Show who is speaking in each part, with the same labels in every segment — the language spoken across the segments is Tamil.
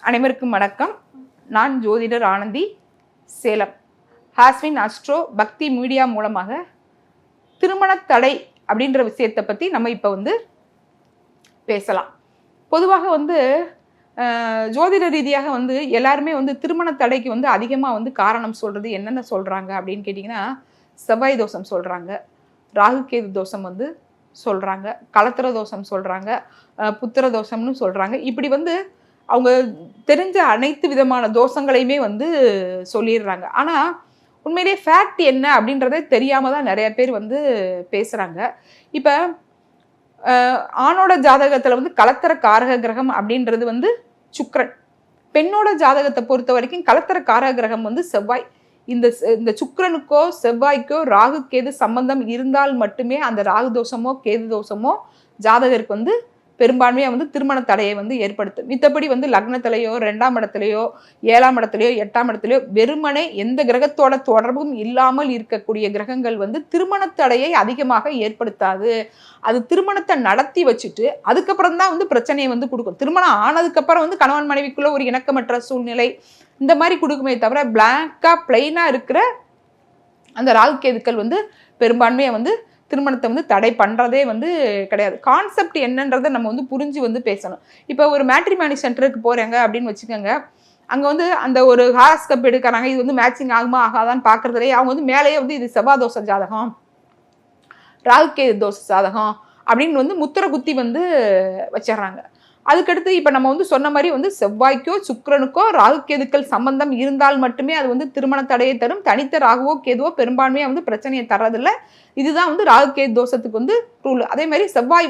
Speaker 1: அனைவருக்கும் வணக்கம். நான் ஜோதிடர் ஆனந்தி, சேலம். ஹாஸ்வின் அஸ்ட்ரோ பக்தி மீடியா மூலமாக திருமண தடை அப்படின்ற விஷயத்தை பற்றி நம்ம இப்போ பேசலாம். பொதுவாக ஜோதிட ரீதியாக எல்லாருமே திருமண தடைக்கு அதிகமாக காரணம் சொல்கிறது என்னென்ன சொல்கிறாங்க அப்படின்னு கேட்டிங்கன்னா, செவ்வாய் தோஷம் சொல்கிறாங்க, ராகுகேது தோஷம் சொல்கிறாங்க, கலத்திர தோஷம் சொல்கிறாங்க, புத்திர தோஷம்னு சொல்கிறாங்க. இப்படி அவங்க தெரிஞ்ச அனைத்து விதமான தோஷங்களையுமே சொல்லிடுறாங்க. ஆனால் உண்மையிலே ஃபேக்ட் என்ன அப்படின்றதே தெரியாமல் தான் நிறைய பேர் பேசுகிறாங்க. இப்போ ஆணோட ஜாதகத்தில் கலத்திர காரக கிரகம் அப்படின்றது சுக்கிரன். பெண்ணோட ஜாதகத்தை பொறுத்த வரைக்கும் கலத்திர காரக கிரகம் செவ்வாய். இந்த சுக்கிரனுக்கோ செவ்வாய்க்கோ ராகு கேது சம்பந்தம் இருந்தால் மட்டுமே அந்த ராகு தோஷமோ கேது தோஷமோ ஜாதகருக்கு பெரும்பான்மையாக திருமண தடையை ஏற்படுத்தும். மித்தபடி லக்னத்திலேயோ 2ஆம் இடத்துலையோ 7ஆம் இடத்துலையோ 8ஆம் இடத்துலையோ வெறுமனே எந்த கிரகத்தோட தொடர்பும் இல்லாமல் இருக்கக்கூடிய கிரகங்கள் திருமண தடையை அதிகமாக ஏற்படுத்தாது. அது திருமணத்தை நடத்தி வச்சுட்டு அதுக்கப்புறம் தான் பிரச்சனையை கொடுக்கும். திருமணம் ஆனதுக்கப்புறம் கணவன் மனைவிக்குள்ள ஒரு இணக்கமற்ற சூழ்நிலை இந்த மாதிரி கொடுக்குமே தவிர பிளாங்கா பிளைனா இருக்கிற அந்த ராகு கேதுக்கள் பெரும்பான்மையை திருமணத்தை தடை பண்ணுறதே கிடையாது. கான்செப்ட் என்னன்றதை நம்ம புரிஞ்சு பேசணும். இப்போ ஒரு மேட்ரிமோனி சென்டருக்கு போகிறாங்க அப்படின்னு வச்சுக்கோங்க. அங்கே அந்த ஒரு ஹாரஸ்கப் எடுக்கிறாங்க. இது மேட்சிங் ஆகுமா ஆகாதான்னு பார்க்குறதுலே அவங்க மேலேயே இது செவ்வாய் தோஷ ஜாதகம், ராகுகேது தோஷ ஜாதகம் அப்படின்னு முத்திர குத்தி வச்சிடறாங்க. அதுக்கடுத்து இப்போ நம்ம சொன்ன மாதிரி செவ்வாய்க்கோ சுக்கிரனுக்கோ ராகு கேதுக்கள் சம்பந்தம் இருந்தால் மட்டுமே அது திருமண தடையை தரும். தனித்த ராகுவோ கேதுவோ பெரும்பான்மையாக பிரச்சனையை தர்றதில்லை. இதுதான் ராகு கேது தோஷத்துக்கு ரூல். அதே மாதிரி செவ்வாய்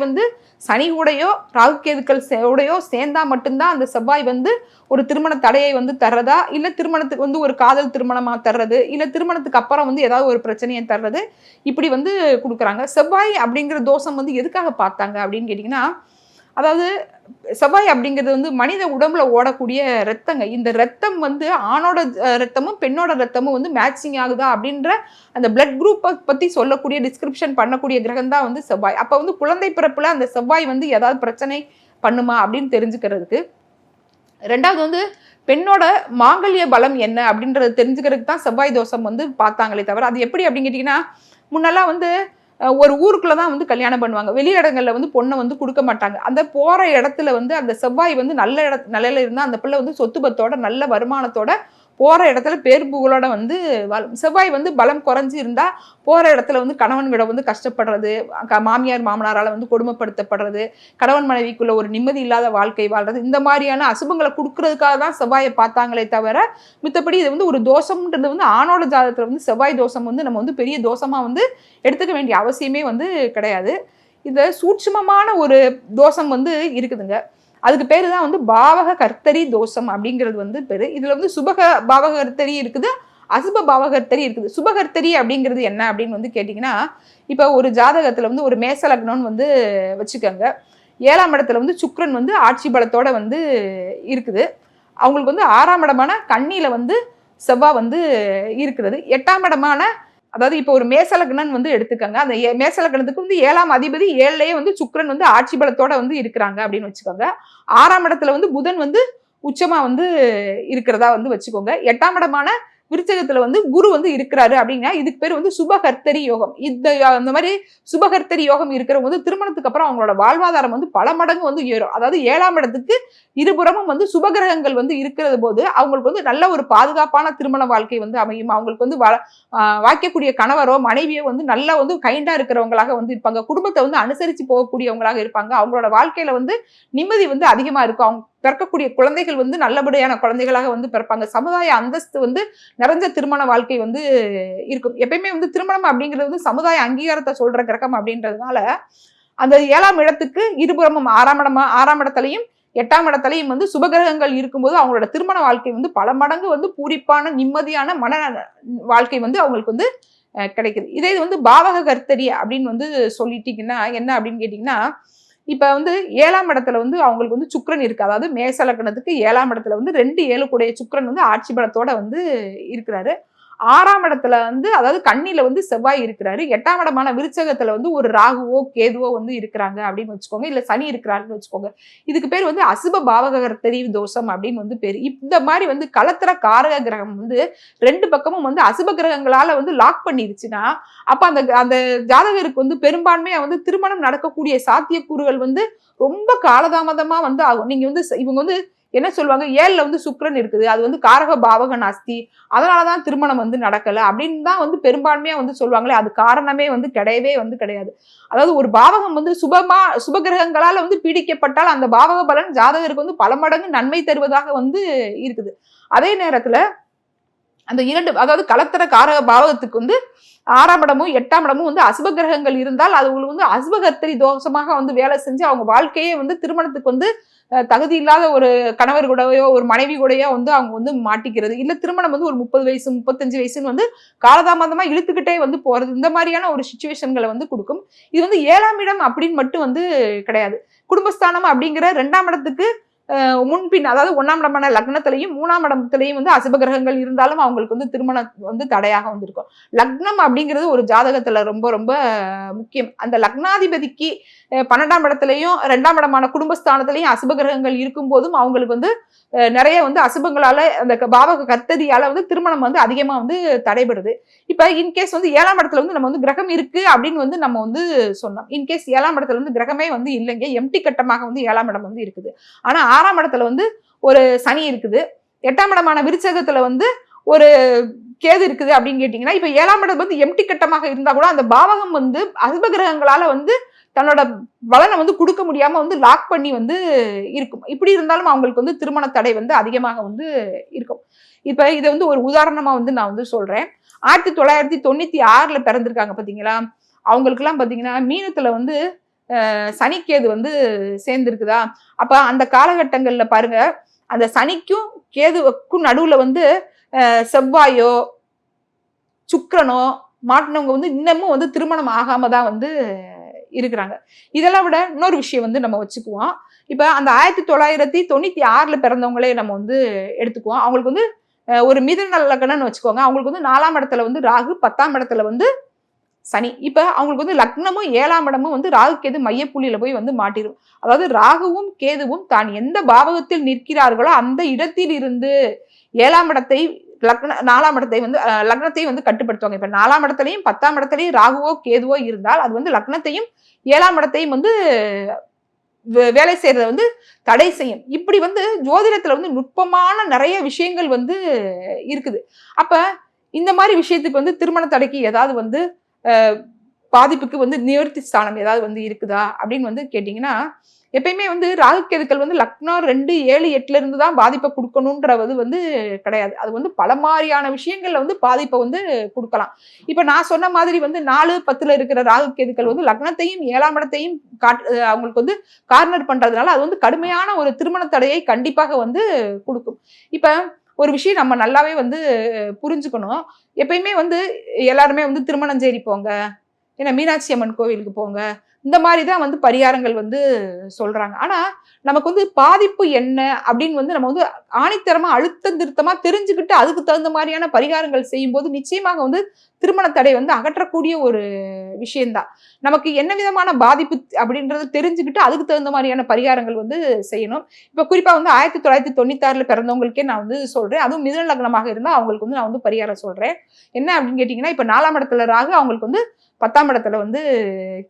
Speaker 1: சனி கூடையோ ராகு கேதுக்கள் உடையோ சேர்ந்தா மட்டும்தான் அந்த செவ்வாய் ஒரு திருமண தடையை தர்றதா, இல்லை திருமணத்துக்கு ஒரு காதல் திருமணமாக தர்றது, இல்லை திருமணத்துக்கு அப்புறம் ஏதாவது ஒரு பிரச்சனையை தர்றது, இப்படி கொடுக்குறாங்க. செவ்வாய் அப்படிங்கிற தோஷம் எதுக்காக பார்த்தாங்க அப்படின்னு கேட்டிங்கன்னா, அதாவது செவ்வாய் அப்படிங்கிறது மனித உடம்புல ஓடக்கூடிய ரத்தங்க. இந்த ரத்தம் ஆணோட ரத்தமும் பெண்ணோட ரத்தமும் மேட்சிங் ஆகுதா அப்படின்ற அந்த பிளட் குரூப்பை பற்றி சொல்லக்கூடிய டிஸ்கிரிப்ஷன் பண்ணக்கூடிய கிரகம் தான் செவ்வாய். அப்போ குழந்தை பிறப்புல அந்த செவ்வாய் ஏதாவது பிரச்சனை பண்ணுமா அப்படின்னு தெரிஞ்சுக்கிறதுக்கு. ரெண்டாவது பெண்ணோட மாங்கல்ய பலம் என்ன அப்படின்றத தெரிஞ்சுக்கிறதுக்கு தான் செவ்வாய் தோஷம் பார்த்தாங்களே தவிர, அது எப்படி அப்படின்னு கேட்டிங்கன்னா, முன்னெல்லாம் ஒரு ஊருக்குள்ள தான் கல்யாணம் பண்ணுவாங்க. வெளியிடங்கள்ல பொண்ணை கொடுக்க மாட்டாங்க. அந்த போற இடத்துல அந்த செவ்வாய் நல்ல நிலையில இருந்தா அந்த பிள்ளை சொத்து பத்தோட நல்ல வருமானத்தோட போற இடத்துல பேர் புகழோட செவ்வாய் பலம் குறைஞ்சி இருந்தா போற இடத்துல கணவன்கிட்ட கஷ்டப்படுறது, மாமியார் மாமனாரால கொடுமைப்படுத்தப்படுறது, கணவன் மனைவிக்குள்ள ஒரு நிம்மதி இல்லாத வாழ்க்கை வாழ்றது, இந்த மாதிரியான அசுபங்களை கொடுக்கறதுக்காக தான் செவ்வாயை பார்த்தாங்களே தவிர, மித்தபடி இது ஒரு தோஷம்ன்றது ஆணோட ஜாதகத்துல செவ்வாய் தோஷம் நம்ம பெரிய தோஷமா எடுத்துக்க வேண்டிய அவசியமே கிடையாது. இந்த சூட்சுமமான ஒரு தோஷம் இருக்குதுங்க. அதுக்கு பேரு தான் பாவக கர்த்தரி தோஷம் அப்படிங்கிறது பேரு. இதுல சுபக பாவக கர்த்தரி இருக்குது, அசுப பாவகர்த்தரி இருக்குது. சுபகர்த்தரி அப்படிங்கிறது என்ன அப்படின்னு கேட்டிங்கன்னா, இப்போ ஒரு ஜாதகத்துல ஒரு மேச லக்னம்னு வச்சுக்கோங்க. 7ஆம் இடத்துல சுக்கிரன் ஆட்சி பலத்தோட இருக்குது. அவங்களுக்கு 6ஆம் இடமான கன்னியில செவ்வாய் இருக்கிறது. 8ஆம் இடமான, அதாவது இப்போ ஒரு மேச லக்னம் எடுத்துக்கோங்க. அந்த மேச லக்னத்துக்கு 7ஆம் அதிபதி 7லயே சுக்கிரன் ஆட்சி பலத்தோட இருக்கிறாங்க அப்படின்னு வச்சுக்கோங்க. 6ஆம் இடத்துல புதன் உச்சமா இருக்கிறதா வச்சுக்கோங்க. 8ஆம் இடமான விருச்சகத்துல குரு இருக்கிறாரு அப்படின்னா இதுக்கு பேர் சுபகர்த்தரி யோகம். அந்த மாதிரி சுபகர்த்தரி யோகம் இருக்கிறவங்க திருமணத்துக்கு அப்புறம் அவங்களோட வாழ்வாதாரம் பல மடங்கு ஏறும். அதாவது 7ஆம் இடத்துக்கு இருபுறமும் சுபகிரகங்கள் இருக்கிறது போது அவங்களுக்கு நல்ல ஒரு பாதுகாப்பான திருமண வாழ்க்கை அமையும். அவங்களுக்கு வாய்க்கக்கூடிய கணவரோ மனைவியோ நல்ல கைண்டா இருக்கிறவங்களாக இருப்பாங்க. குடும்பத்தை அனுசரிச்சு போகக்கூடியவங்களாக இருப்பாங்க. அவங்களோட வாழ்க்கையில நிம்மதி அதிகமா இருக்கும். அவங்க பிறக்கக்கூடிய குழந்தைகள் நல்லபடியான குழந்தைகளாக பிறப்பாங்க. சமுதாய அந்தஸ்து நிறைஞ்ச திருமண வாழ்க்கை இருக்கும். எப்பயுமே திருமணம் அப்படிங்கிறது சமுதாய அங்கீகாரத்தை சொல்ற கிரகம் அப்படின்றதுனால அந்த 7ஆம் இடத்துக்கு இருபுறமும் 6ஆம் இடத்துலையும் 8ஆம் இடத்துலையும் சுபகிரகங்கள் இருக்கும்போது அவங்களோட திருமண வாழ்க்கை பல மடங்கு பூரிப்பான நிம்மதியான மன வாழ்க்கை அவங்களுக்கு கிடைக்குது. இதே பாவக கர்த்தரி அப்படின்னு சொல்லிட்டீங்கன்னா என்ன அப்படின்னு கேட்டீங்கன்னா, இப்ப 7ஆம் இடத்துல அவங்களுக்கு சுக்கிரன் இருக்கு. அதாவது மேச லக்னத்துக்கு 7ஆம் இடத்துல 2 7 கூடிய சுக்கிரன் ஆட்சி பலத்தோட இருக்கிறாரு. 6ஆம் இடத்துல வந்து அதாவது கன்னியில வந்து செவ்வாய் இருக்கிறாரு. 8ஆம் இடமான விருச்சகத்துல வந்து ஒரு ராகுவோ கேதுவோ வந்து இருக்கிறாங்க அப்படின்னு வச்சுக்கோங்க. இல்ல சனி இருக்கிறாருன்னு வச்சுக்கோங்க. இதுக்கு பேர் வந்து அசுப பாவகர்த்தரி தோஷம் அப்படின்னு வந்து பேரு. இந்த மாதிரி வந்து களத்திர காரக கிரகம் வந்து 2 பக்கமும் வந்து அசுப கிரகங்களால வந்து லாக் பண்ணிருச்சுன்னா, அப்ப அந்த அந்த ஜாதகருக்கு வந்து பெரும்பான்மையா வந்து திருமணம் நடக்கக்கூடிய சாத்தியக்கூறுகள் வந்து ரொம்ப காலதாமதமா வந்து ஆகும். நீங்க வந்து இவங்க வந்து என்ன சொல்லுவாங்க, 7ல வந்து சுக்கிரன் இருக்குது, அது வந்து காரக பாவக நாஸ்தி, அதனாலதான் திருமணம் வந்து நடக்கல அப்படின்னு தான் வந்து பெரும்பான்மையா வந்து சொல்லுவாங்களே. அது காரணமே வந்து கிடையவே வந்து கிடையாது. அதாவது ஒரு பாவகம் வந்து சுபகிரகங்களால வந்து பீடிக்கப்பட்டால் அந்த பாவக பலன் ஜாதகருக்கு வந்து பல மடங்கு நன்மை தருவதாக வந்து இருக்குது. அதே நேரத்துல அந்த 2 அதாவது களத்திர காரக பாவகத்துக்கு வந்து 6ஆம் இடமும் 8ஆம் இடமும் வந்து அசுப கிரகங்கள் இருந்தால் அது வந்து அசுபகர்த்தரி தோஷமாக வந்து வேலை செஞ்சு அவங்க வாழ்க்கையே வந்து திருமணத்துக்கு வந்து தகுதி இல்லாத ஒரு கணவர் கூடயோ ஒரு மனைவி கூடயோ வந்து அவங்க வந்து மாட்டிக்கிறது. இல்ல திருமணம் வந்து ஒரு 30 வயசு 35 வயசுன்னு வந்து காலதாமதமா இழுத்துக்கிட்டே வந்து போறது. இந்த மாதிரியான ஒரு சிச்சுவேஷன்களை வந்து கொடுக்கும். இது வந்து 7ஆம் இடம் அப்படின்னு மட்டும் வந்து கிடையாது. குடும்பஸ்தானம் அப்படிங்கிற 2ஆம் இடத்துக்கு முன்பின் அதாவது 1ஆம் இடமான லக்னத்திலையும் 3ஆம் இடத்திலையும் வந்து அசுப கிரகங்கள் இருந்தாலும் அவங்களுக்கு வந்து திருமணம் வந்து தடையாக வந்திருக்கும். லக்னம் அப்படிங்கிறது ஒரு ஜாதகத்துல ரொம்ப ரொம்ப முக்கியம். அந்த லக்னாதிபதிக்கு 12ஆம் இடத்திலையும் 2ஆம் இடமான குடும்பஸ்தானத்திலையும் அசுப கிரகங்கள் இருக்கும் போதும் அவங்களுக்கு வந்து நிறைய வந்து அசுபங்களால அந்த பாவக கர்த்ததியால வந்து திருமணம் வந்து அதிகமா வந்து தடைபடுது. இப்ப இன்கேஸ் வந்து 7ஆம் இடத்துல வந்து நம்ம வந்து கிரகம் இருக்கு அப்படின்னு வந்து நம்ம வந்து சொன்னோம். இன்கேஸ் 7ஆம் இடத்துல வந்து கிரகமே வந்து இல்லைங்க, எம்டி கட்டமாக வந்து 7ஆம் இடம் வந்து இருக்குது. ஆனா 6ஆம் இடத்துல வந்து ஒரு சனி இருக்குது, 8ஆம் இடமான விருச்சகத்துல வந்து ஒரு கேது இருக்குது அப்படின்னு கேட்டீங்கன்னா, இப்ப 7ஆம் இடம் வந்து எம்டி கட்டமாக இருந்தா கூட அந்த பாவகம் வந்து அசுப கிரகங்களால வந்து தன்னோட பலனை வந்து கொடுக்க முடியாம வந்து லாக் பண்ணி வந்து இருக்கும். இப்படி இருந்தாலும் அவங்களுக்கு வந்து திருமண தடை வந்து அதிகமாக வந்து இருக்கும். இப்ப இதை வந்து ஒரு உதாரணமா வந்து நான் வந்து சொல்றேன். 1996ல பிறந்திருக்காங்க பாத்தீங்களா, அவங்களுக்கு எல்லாம் பாத்தீங்கன்னா மீனத்துல வந்து சனிக்கேது வந்து சேர்ந்திருக்குதா. அப்ப அந்த காலகட்டங்கள்ல பாருங்க, அந்த சனிக்கும் கேதுவுக்கும் நடுவுல வந்து செவ்வாயோ சுக்கிரனோ மாட்டினவங்க வந்து இன்னமும் வந்து திருமணம் ஆகாம தான் வந்து இருக்கிறாங்க. இதெல்லாம் விட இன்னொரு விஷயம் வந்து நம்ம வச்சுக்குவோம். இப்ப அந்த 1996ல பிறந்தவங்களே நம்ம வந்து எடுத்துக்குவோம். அவங்களுக்கு வந்து ஒரு மிதுன லக்னம்னு வச்சுக்கோங்க. அவங்களுக்கு வந்து 4ஆம் இடத்துல வந்து ராகு, 10ஆம் இடத்துல வந்து சனி. இப்ப அவங்களுக்கு வந்து லக்னமும் 7ஆம் இடமும் வந்து ராகு கேது மையப்புள்ளியில போய் வந்து மாட்டிடும். அதாவது ராகுவும் கேதுவும் தான் எந்த பாவகத்தில் நிற்கிறார்களோ அந்த இடத்தில் இருந்து 7ஆம் இடத்தை 4ஆம் இடத்தை வந்து லக்னத்தை வந்து கட்டுப்படுத்துவாங்க. இப்ப 4ஆம் இடத்துலையும் 10ஆம் இடத்துலையும் ராகுவோ கேதுவோ இருந்தால் அது வந்து லக்னத்தையும் 7ஆம் இடத்தையும் வந்து வேலை செய்யறத வந்து தடை செய்யும். இப்படி வந்து ஜோதிடத்துல வந்து நுட்பமான நிறைய விஷயங்கள் வந்து இருக்குது. அப்ப இந்த மாதிரி விஷயத்துக்கு வந்து திருமண தடைக்கு ஏதாவது வந்து பாதிப்புக்கு வந்து நிவர்த்தி ஸ்தானம் ஏதாவது வந்து இருக்குதா அப்படின்னு வந்து கேட்டீங்கன்னா, எப்பயுமே வந்து ராகு கேதுக்கள் வந்து லக்னம் 2, 7, 8ல இருந்து தான் பாதிப்பை கொடுக்கணும்ன்றது வந்து கிடையாது. அது வந்து பல மாதிரியான விஷயங்கள்ல வந்து பாதிப்பை வந்து கொடுக்கலாம். இப்ப நான் சொன்ன மாதிரி வந்து 4, 10ல இருக்கிற ராகு கேதுக்கள் வந்து லக்னத்தையும் 7ஆம் இடத்தையும் அவங்களுக்கு வந்து கார்னர் பண்றதுனால அது வந்து கடுமையான ஒரு திருமண தடையை கண்டிப்பாக வந்து கொடுக்கும். இப்ப ஒரு விஷயம் நம்ம நல்லாவே வந்து புரிஞ்சுக்கணும். எப்பயுமே வந்து எல்லாருமே வந்து திருமணஞ்சேரி போங்க, ஏன்னா மீனாட்சி அம்மன் கோவிலுக்கு போங்க, இந்த மாதிரிதான் வந்து பரிகாரங்கள் வந்து சொல்றாங்க. ஆனா நமக்கு வந்து பாதிப்பு என்ன அப்படின்னு வந்து நம்ம வந்து ஆணித்தரமா அழுத்தம் திருத்தமா தெரிஞ்சுக்கிட்டு அதுக்கு தகுந்த மாதிரியான பரிகாரங்கள் செய்யும் போது நிச்சயமாக வந்து திருமண தடை வந்து அகற்றக்கூடிய ஒரு விஷயம்தான். நமக்கு என்ன விதமான பாதிப்பு அப்படின்றத தெரிஞ்சுக்கிட்டு அதுக்கு தகுந்த மாதிரியான பரிகாரங்கள் வந்து செய்யணும். இப்ப குறிப்பா வந்து 1996ல பிறந்தவங்களுக்கே நான் வந்து சொல்றேன். அதுவும் மிதுன லக்னமாக இருந்தா அவங்களுக்கு வந்து நான் வந்து பரிகாரம் சொல்றேன். என்ன அப்படின்னு கேட்டீங்கன்னா, இப்ப 4ஆம் இடத்துல ராகு, அவங்களுக்கு வந்து 10ஆம் இடத்துல வந்து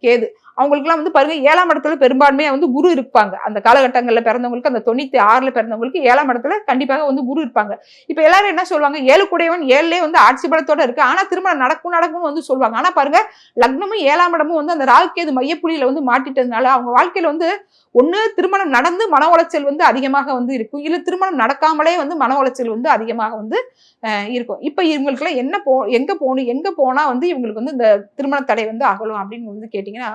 Speaker 1: கேது. அவங்களுக்குலாம் வந்து பாருங்க 7ஆம் இடத்துல பெரும்பான்மையா வந்து குரு இருப்பாங்க. அந்த காலகட்டங்கள்ல பிறந்தவங்களுக்கு, அந்த 96ல பிறந்தவங்களுக்கு 7ஆம் இடத்துல கண்டிப்பாக வந்து குரு இருப்பாங்க. இப்ப எல்லாரும் என்ன சொல்லுவாங்க, 7 கூடையவன் 7லயே வந்து ஆட்சி பலத்தோட இருக்கு, ஆனா திருமணம் நடக்கும்னு வந்து சொல்லுவாங்க. ஆனா பாருங்க, லக்னமும் 7ஆம் இடமும் வந்து அந்த ராகு கேது மையப்புள்ளியில வந்து மாட்டிட்டதுனால அவங்க வாழ்க்கையில வந்து ஒண்ணு திருமணம் நடந்து மன உளைச்சல் வந்து அதிகமாக வந்து இருக்கும், இல்ல திருமணம் நடக்காமலே வந்து மன உளைச்சல் வந்து அதிகமாக வந்து இருக்கும். இப்ப இவங்களுக்கு எல்லாம் எங்க போகணும், எங்க போனா வந்து இவங்களுக்கு வந்து இந்த திருமண தடை வந்து அகலும் அப்படின்னு வந்து கேட்டீங்கன்னா,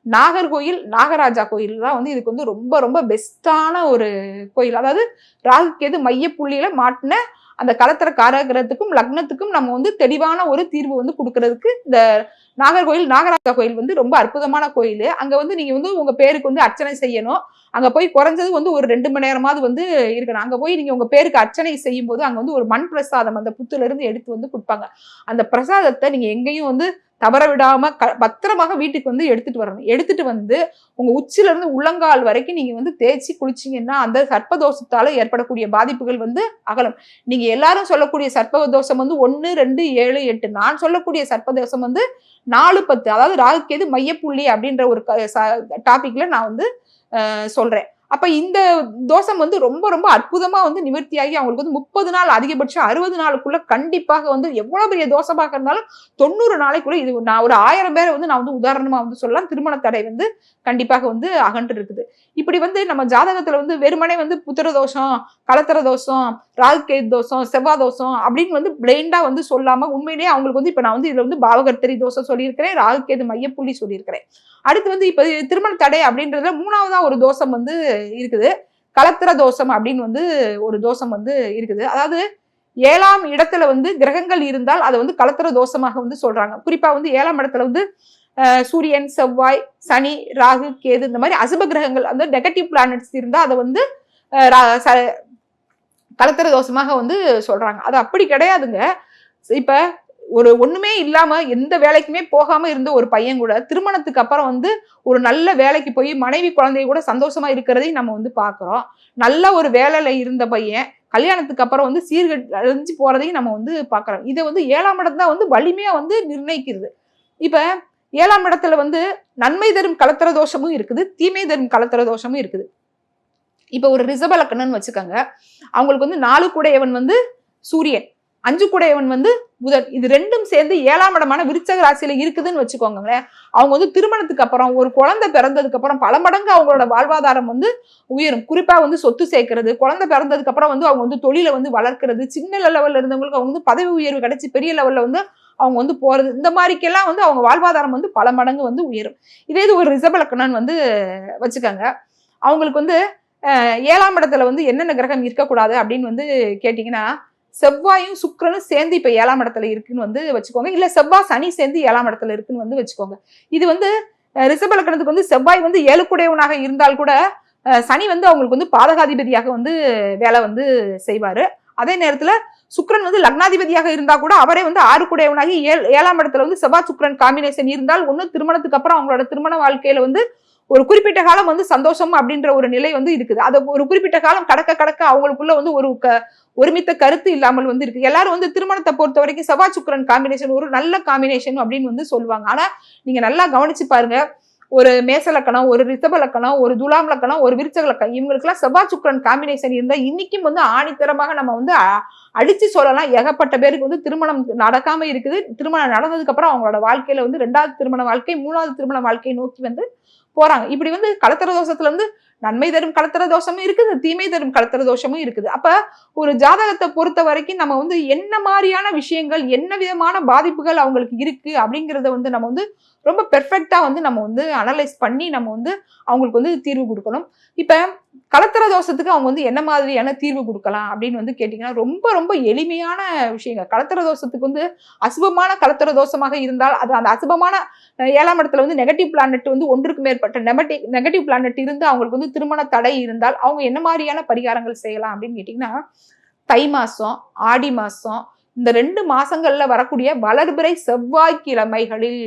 Speaker 1: நாகர்கோயில் நாகராஜா கோயில் தான் வந்து இதுக்கு வந்து ரொம்ப ரொம்ப பெஸ்டான ஒரு கோயில். அதாவது ராகு கேது மைய புள்ளியில மாட்டின அந்த கலத்திர காரகிரகத்துக்கும் லக்னத்துக்கும் நம்ம வந்து தெளிவான ஒரு தீர்வு வந்து கொடுக்கறதுக்கு இந்த நாகர்கோயில் நாகராஜா கோயில் வந்து ரொம்ப அற்புதமான கோயில். அங்க வந்து நீங்க வந்து உங்க பேருக்கு வந்து அர்ச்சனை செய்யணும். அங்க போய் குறைஞ்சது வந்து ஒரு 2 மணி நேரமாவது வந்து இருக்கணும். அங்க போய் நீங்க உங்க பேருக்கு அர்ச்சனை செய்யும் போது அங்க வந்து ஒரு மண் பிரசாதம் அந்த புத்துல இருந்து எடுத்து வந்து கொடுப்பாங்க. அந்த பிரசாதத்தை நீங்க எங்கேயும் வந்து தவற விடாம பத்திரமாக வீட்டுக்கு வந்து எடுத்துட்டு வரணும். எடுத்துட்டு வந்து உங்க உச்சில இருந்து உள்ளங்கால் வரைக்கும் நீங்க வந்து தேய்ச்சி குளிச்சீங்கன்னா அந்த சர்ப்பதோஷத்தால ஏற்படக்கூடிய பாதிப்புகள் வந்து அகலும். நீங்க எல்லாரும் சொல்லக்கூடிய சர்ப்பதோஷம் வந்து 1, 2, 7, 8. நான் சொல்லக்கூடிய சர்ப்பதோஷம் வந்து 4, 10. அதாவது ராகுகேது மையப்புள்ளி அப்படின்ற ஒரு டாபிக்ல நான் வந்து சொல்றேன். அப்ப இந்த தோஷம் வந்து ரொம்ப ரொம்ப அற்புதமா வந்து நிவர்த்தியாகி அவங்களுக்கு வந்து 30 நாள் அதிகபட்சம் 60 நாளுக்குள்ள கண்டிப்பாக வந்து எவ்வளவு பெரிய தோஷமாக இருந்தாலும் 90 நாளைக்குள்ள இது நான் ஒரு 1000 பேரை வந்து நான் வந்து உதாரணமா வந்து சொல்லலாம். திருமண தடை வந்து கண்டிப்பாக வந்து அகன்று இருக்குது. இப்படி வந்து நம்ம ஜாதகத்துல வந்து வெறுமனே வந்து புத்திர தோஷம், கலத்திர தோஷம், ராகுகேது தோஷம், செவ்வாய் தோஷம் அப்படின்னு வந்து பிளைண்டா வந்து சொல்லாம உண்மையிலேயே அவங்களுக்கு வந்து இப்ப நான் வந்து இதுல வந்து பாவகர்த்தரி தோஷம் சொல்லியிருக்கிறேன், ராகுகேது மையப்புள்ளி சொல்லியிருக்கிறேன். அடுத்து வந்து இப்ப திருமண தடை அப்படின்றதுல 3வதா ஒரு தோஷம் வந்து இருக்குது. கலத்திர தோஷம் அப்படின்னு வந்து ஒரு தோஷம் வந்து இருக்குது. அதாவது 7ஆம் இடத்துல வந்து கிரகங்கள் இருந்தால் அதை வந்து கலத்திர தோஷமாக வந்து சொல்றாங்க. குறிப்பா வந்து 7ஆம் இடத்துல வந்து சூரியன், செவ்வாய், சனி, ராகு, கேது இந்த மாதிரி அசுப கிரகங்கள் அந்த நெகட்டிவ் பிளானட்ஸ் இருந்தா அதை வந்து கலத்திர தோஷமாக வந்து சொல்றாங்க. அது அப்படி கிடையாதுங்க. இப்ப ஒண்ணுமே இல்லாம எந்த வேலைக்குமே போகாம இருந்த ஒரு பையன் கூட திருமணத்துக்கு அப்புறம் வந்து ஒரு நல்ல வேலைக்கு போய் மனைவி குழந்தைய கூட சந்தோஷமா இருக்கிறதையும் நம்ம வந்து பாக்குறோம். நல்ல ஒரு வேலையில இருந்த பையன் கல்யாணத்துக்கு அப்புறம் வந்து சீர்கழிஞ்சு போறதையும் நம்ம வந்து பாக்குறோம். இதை வந்து 7ஆம் இடம் தான் வந்து வலிமையா வந்து நிர்ணயிக்கிறது. இப்ப 7ஆம் இடத்துல வந்து நன்மை தரும் கலத்திர தோஷமும் இருக்குது, தீமை தரும் கலத்திர தோஷமும் இருக்குது. இப்ப ஒரு ரிஷப லக்னம்னு வச்சுக்கோங்க. அவங்களுக்கு வந்து 4 கூடையவன் வந்து சூரியன், 5 கூடையவன் வந்து புதன். இது ரெண்டும் சேர்ந்து 7ஆம் இடமான விருச்சக ராசியில இருக்குதுன்னு வச்சுக்கோங்களேன். அவங்க வந்து திருமணத்துக்கு அப்புறம் ஒரு குழந்தை பிறந்ததுக்கு அப்புறம் பல மடங்கு அவங்களோட வாழ்வாதாரம் வந்து உயரும். குறிப்பா வந்து சொத்து சேர்க்கிறது, குழந்தை பிறந்ததுக்கு அப்புறம் வந்து அவங்க வந்து தொழிலை வந்து வளர்க்கிறது, சின்ன லெவல்ல இருந்தவங்களுக்கு அவங்க வந்து பதவி உயர்வு கிடைச்சி பெரிய லெவல்ல வந்து அவங்க வந்து போறது, இந்த மாதிரிக்கெல்லாம் வந்து அவங்க வாழ்வாதாரம் வந்து பல மடங்கு வந்து உயரும். இதே இது ஒரு ரிஷப லக்னம்னு வந்து வச்சுக்கோங்க. அவங்களுக்கு வந்து 7ஆம் இடத்துல வந்து என்னென்ன கிரகம் இருக்கக்கூடாது அப்படின்னு வந்து கேட்டீங்கன்னா, செவ்வாயும் சுக்கிரனும் சேர்ந்து இப்ப 7ஆம் இடத்துல இருக்குன்னு வந்து வச்சுக்கோங்க. இல்ல செவ்வாய் சனி சேர்ந்து 7ஆம் இடத்துல இருக்குன்னு வந்து வச்சுக்கோங்க. இது வந்து ரிஷப லக்னத்துக்கு வந்து செவ்வாய் வந்து 7 கூடையவனாக இருந்தால் கூட சனி வந்து அவங்களுக்கு வந்து பாதகாதிபதியாக வந்து வேலை வந்து செய்வாரு. அதே நேரத்துல சுக்கிரன் வந்து லக்னாதிபதியாக இருந்தா கூட அவரே வந்து 6 கூடையவனாகி 7ஆம் இடத்துல வந்து செவ்வாய் சுக்கிரன் காம்பினேஷன் இருந்தால் ஒண்ணு திருமணத்துக்கு அப்புறம் அவங்களோட திருமண வாழ்க்கையில வந்து ஒரு குறிப்பிட்ட காலம் வந்து சந்தோஷம் அப்படின்ற ஒரு நிலை வந்து இருக்குது. அது ஒரு குறிப்பிட்ட காலம் கடக்க அவங்களுக்குள்ள வந்து ஒரு ஒருமித்த கருத்து இல்லாமல் வந்து இருக்கு. எல்லாரும் வந்து திருமணத்தை பொறுத்த வரைக்கும் செவ்வாய் சுக்கிரன் காம்பினேஷன் ஒரு நல்ல காம்பினேஷன் அப்படின்னு வந்து சொல்லுவாங்க. ஆனா நீங்க நல்லா கவனிச்சு பாருங்க, ஒரு மேச லக்கணம், ஒரு ரிஷப லக்கணம், ஒரு துலாம் லக்கணம், ஒரு விருச்சக லக்கணம், இவங்களுக்குலாம் செவ்வாய் சுக்கிரன் காம்பினேஷன் இருந்தா இன்னைக்கும் வந்து ஆணித்தரமாக நம்ம வந்து அடிச்சு சொல்லலாம். ஏகப்பட்ட பேருக்கு வந்து திருமணம் நடக்காம இருக்குது. திருமணம் நடந்ததுக்கு அப்புறம் அவங்களோட வாழ்க்கையில வந்து 2வது திருமண வாழ்க்கை, 3வது திருமண வாழ்க்கையை நோக்கி வந்து போறாங்க. இப்படி வந்து கலத்திர தோஷத்துல வந்து நன்மை தரும் கலத்திர தோஷமும் இருக்குது, தீமை தரும் கலத்திர தோஷமும் இருக்குது. அப்ப ஒரு ஜாதகத்தை பொறுத்த வரைக்கும் நம்ம வந்து என்ன மாதிரியான விஷயங்கள், என்ன விதமான பாதிப்புகள் அவங்களுக்கு இருக்கு அப்படிங்கிறத வந்து நம்ம வந்து ரொம்ப பெர்ஃபெக்டா வந்து நம்ம வந்து அனலைஸ் பண்ணி நம்ம வந்து அவங்களுக்கு வந்து தீர்வு கொடுக்கணும். இப்ப கலத்திர தோஷத்துக்கு அவங்க வந்து என்ன மாதிரியான தீர்வு கொடுக்கலாம் அப்படின்னு வந்து கேட்டீங்கன்னா, ரொம்ப ரொம்ப எளிமையான விஷயங்கள். கலத்திர தோஷத்துக்கு வந்து அசுபமான கலத்திர தோஷமாக இருந்தால் அது அந்த அசுபமான 7ஆம் இடத்துல வந்து நெகட்டிவ் பிளானட் வந்து ஒன்றுக்கு மேற்பட்ட நெகட்டிவ் பிளானட் இருந்து அவங்களுக்கு வந்து திருமண தடை இருந்தால் அவங்க என்ன மாதிரியான பரிகாரங்கள் செய்யலாம் அப்படின்னு கேட்டீங்கன்னா, தை மாசம், ஆடி மாசம், இந்த 2 மாசங்கள்ல வரக்கூடிய வளர்பிறை செவ்வாய்க்கிழமைகளில்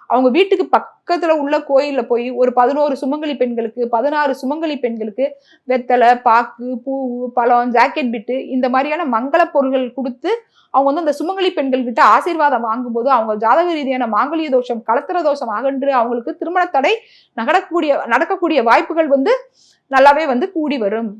Speaker 1: அவங்க வீட்டுக்கு பக்கத்துல உள்ள கோயில்ல போய் ஒரு 11 சுமங்கலி பெண்களுக்கு, 16 சுமங்கலி பெண்களுக்கு வெத்தலை, பாக்கு, பூவு, பழம், ஜாக்கெட் பிட்டு இந்த மாதிரியான மங்கள பொருட்கள் கொடுத்து அவங்க வந்து அந்த சுமங்கலி பெண்கள் கிட்ட ஆசீர்வாதம் வாங்கும்போது அவங்க ஜாதக ரீதியான மாங்கல்ய தோஷம், கலத்திர தோஷம் அகன்று அவங்களுக்கு திருமண தடை நடக்கக்கூடிய வாய்ப்புகள் வந்து நல்லாவே வந்து கூடி வரும்.